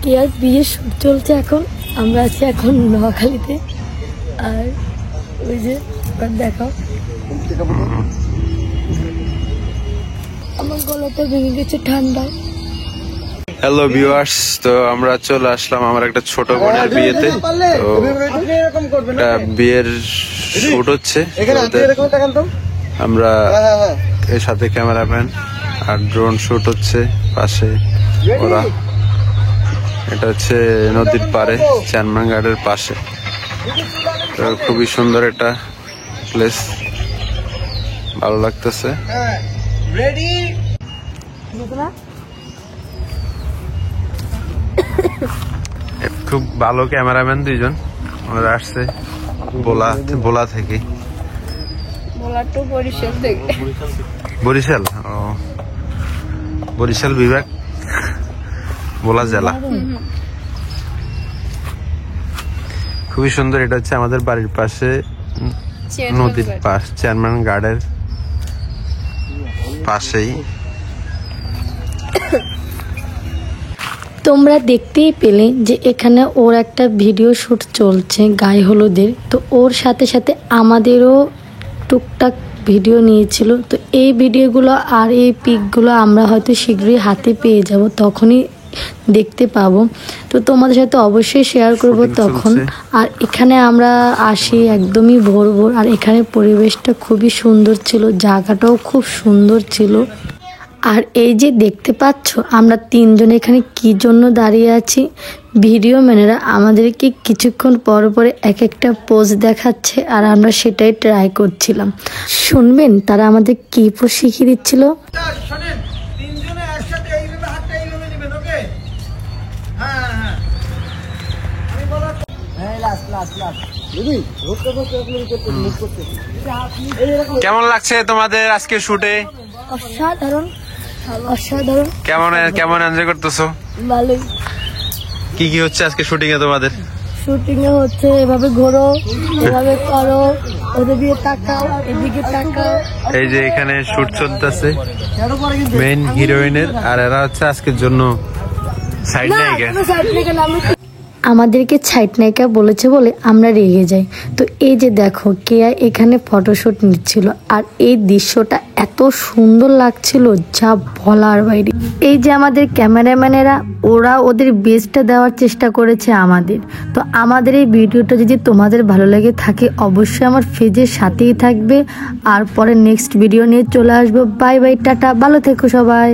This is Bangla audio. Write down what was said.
কেয়ার বিয়ের শুট চলছে এখন। আমরা আছি এখন নোয়াখালীতে। আর ওই যে দেখাও, আমার গলাটা ভেঙে গেছে ঠান্ডায়। হ্যালো ভিউয়ার্স, তো আমরা চলে আসলাম আমার একটা ছোট বোনের বিয়েতে। তো একটা বিয়ের শুট হচ্ছে, আমরা এর সাথে ক্যামেরাম্যান আর ড্রোন শুট হচ্ছে পাশে ওরা। এটা হচ্ছে নদীর পাড়ে, চানমাঙ্গাড়ের পাশে। তো খুবই সুন্দর একটা প্লেস, ভালো লাগতেছে। খুব ভালো ক্যামেরাম্যান দুইজন, ওরা আসছে বোলা থেকে। বরিশাল, ও বরিশাল বিভাগ, বোলা জেলা। খুবই সুন্দর। এটা হচ্ছে আমাদের বাড়ির পাশে নদীর পাশ, চেয়ারম্যান গার্ডের পাশেই। তোমরা দেখতেই পেলে যে এখানে ওর একটা ভিডিও শুট চলছে গায়ে হলুদের। তো ওর সাথে সাথে আমাদেরও টুকটাক ভিডিও নিয়েছিল। তো এই ভিডিওগুলো আর এই পিকগুলো আমরা হয়তো শীঘ্রই হাতে পেয়ে যাব, তখনই দেখতে পাবো। তো তোমাদের সাথে অবশ্যই শেয়ার করব তখন। আর এখানে আমরা আসি একদমই ভোর ভোর, আর এখানে পরিবেশটা খুবই সুন্দর ছিল, জায়গাটাও খুব সুন্দর ছিল। আর এই যে দেখতে পাচ্ছ আমরা তিনজন এখানে কি জন্য দাঁড়িয়ে আছি, ভিডিও ম্যানেরা আমাদেরকে কিছুক্ষণ পর পরে এক একটা পোজ দেখাচ্ছে, আর আমরা সেটাই ট্রাই করছিলাম। শুনবেন তারা আমাদের কি পোজ শিখিয়ে দিচ্ছিল। কেমন লাগছে তোমাদের আজকে শুটে? অসাধারণ, অসাধারণ। কেমন এনজয় করতেছো? ভালোই। কি কি হচ্ছে আজকে শুটিং এ তোমাদের? শুটিং এ হচ্ছে এভাবে ঘোরো, এভাবে করো, ওদিকে তাকাও, এদিকে তাকাও। এই যে এখানে শুট চলতেছে মেইন হিরোইনের, আর এরা হচ্ছে আজকের জন্য সাইড নায়িকা। আমাদেরকে সাইড নায়িকা বলেছে বলে আমরা রেগে যাই। তো এই যে দেখো কেয়া এখানে ফটোশুট নিচ্ছিল, আর এই দৃশ্যটা এত সুন্দর লাগছিল যা বলার বাইরে। এই যে আমাদের ক্যামেরাম্যানেরা, ওরা ওদের বেস্টটা দেওয়ার চেষ্টা করেছে আমাদের। তো আমাদের এই ভিডিওটা যদি তোমাদের ভালো লেগে থাকে অবশ্যই আমার পেজের সাথেই থাকবে, আর পরে নেক্সট ভিডিও নিয়ে চলে আসবো। বাই বাই, টাটা, ভালো থেকো সবাই।